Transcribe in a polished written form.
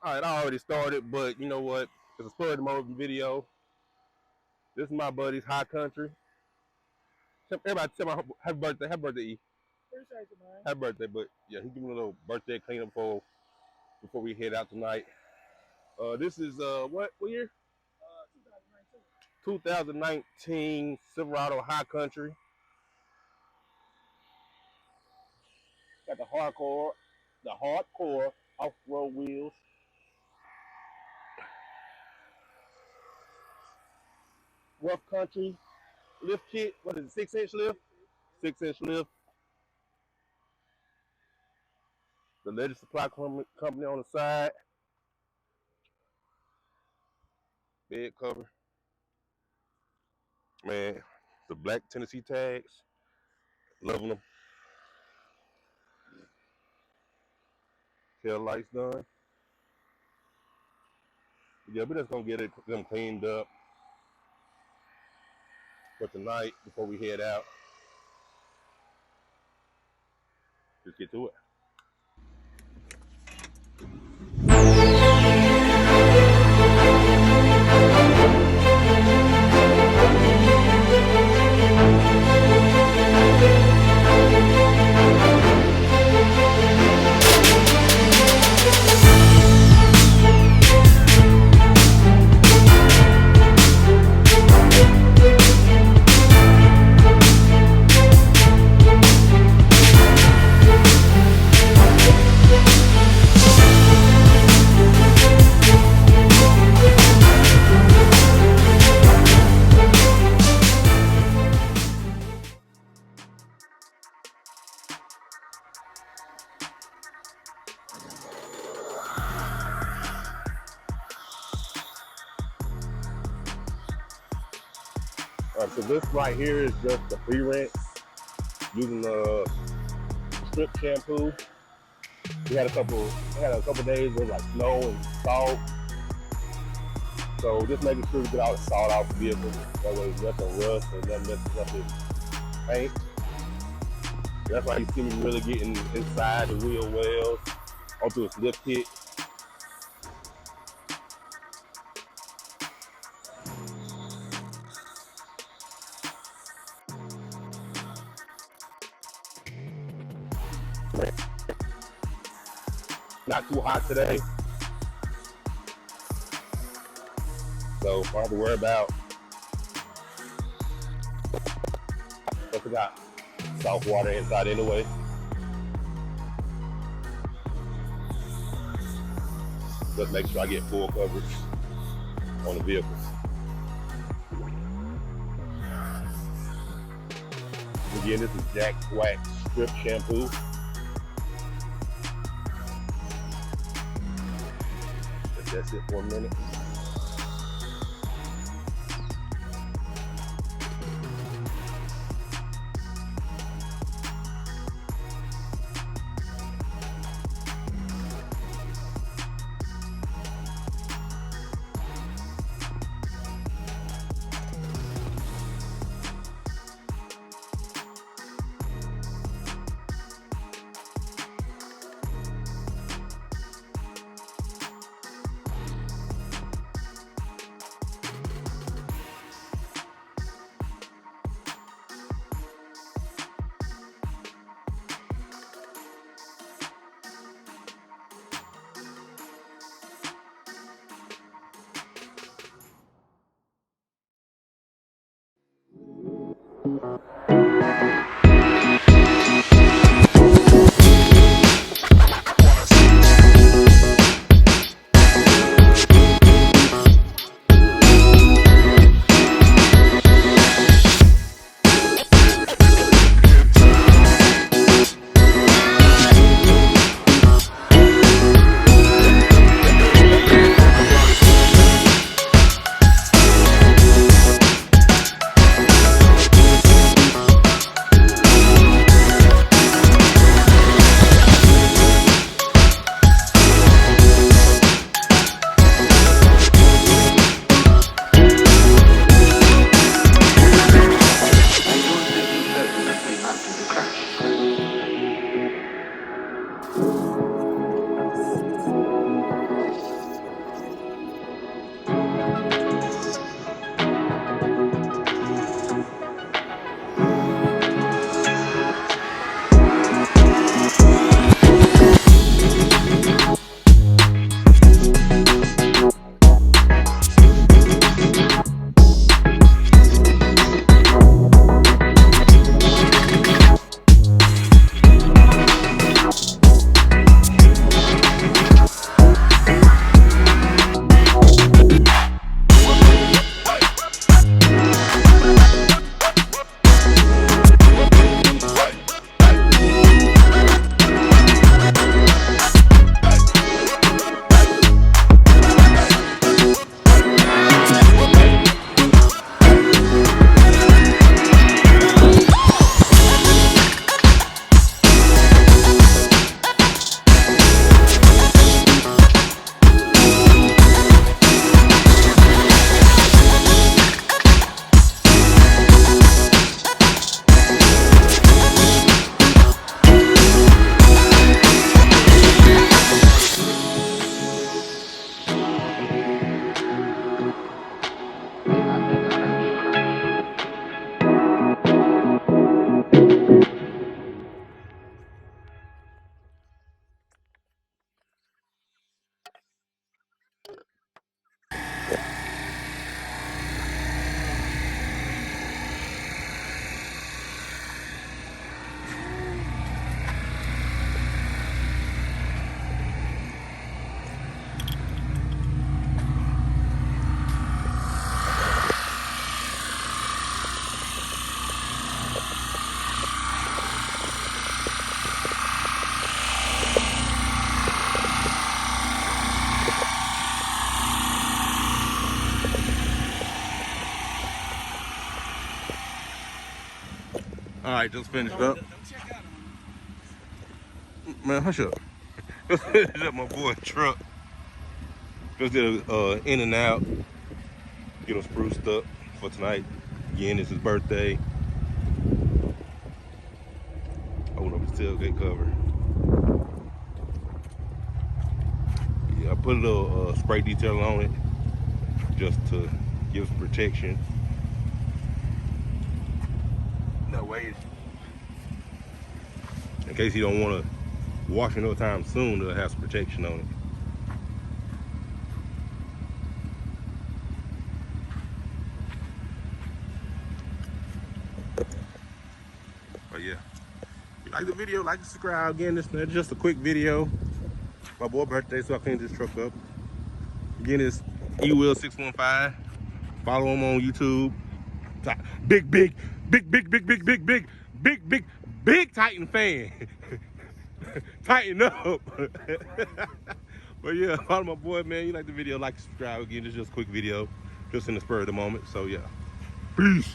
All right, I already started, but you know what? It's a spur of the moment video. This is my buddy's High Country. Everybody tell my happy birthday, E. Appreciate you, man. Happy birthday, but yeah, he give me a little birthday cleanup before we head out tonight. This is what year? 2019 Silverado High Country. Got the hardcore off-road wheels. Rough country lift kit. What is it? 6-inch lift. 6-inch lift. The Legend Supply Company on the side. Bed cover. Man, the black Tennessee tags. Loving them. Tail lights done. Yeah, we're just gonna get them cleaned up for tonight before we head out. Just get to it. So this right here is just the pre-rinse using the strip shampoo. We had a couple days with like snow and salt. So just making sure we get all the salt off the vehicle. That way nothing rust and nothing messes up its paint. That's why you see me really getting inside the wheel wells onto its lift kit. Not too hot today. So I don't have to worry about what we got. Salt water inside anyway. Just make sure I get full coverage on the vehicle. Again, this is Jack Wax Strip Shampoo. That's it for a minute. All right, just finished up. Man, hush up. Just finished up my boy's truck. Just did a in and out. Get him spruced up for tonight. Again, it's his birthday. Open up his tailgate cover. Yeah, I put a little spray detail on it just to give some protection. That way, in case you don't want to wash it no time soon, it'll have some protection on it. But yeah, if you like the video, like and subscribe. Again, this is just a quick video. My boy's birthday, so I cleaned this truck up. Again, it's ewill615. Follow him on YouTube. Big Titan fan. Tighten up. But yeah, follow my boy, man. You like the video, like and subscribe. Again, it's just a quick video, just in the spur of the moment. So yeah, peace.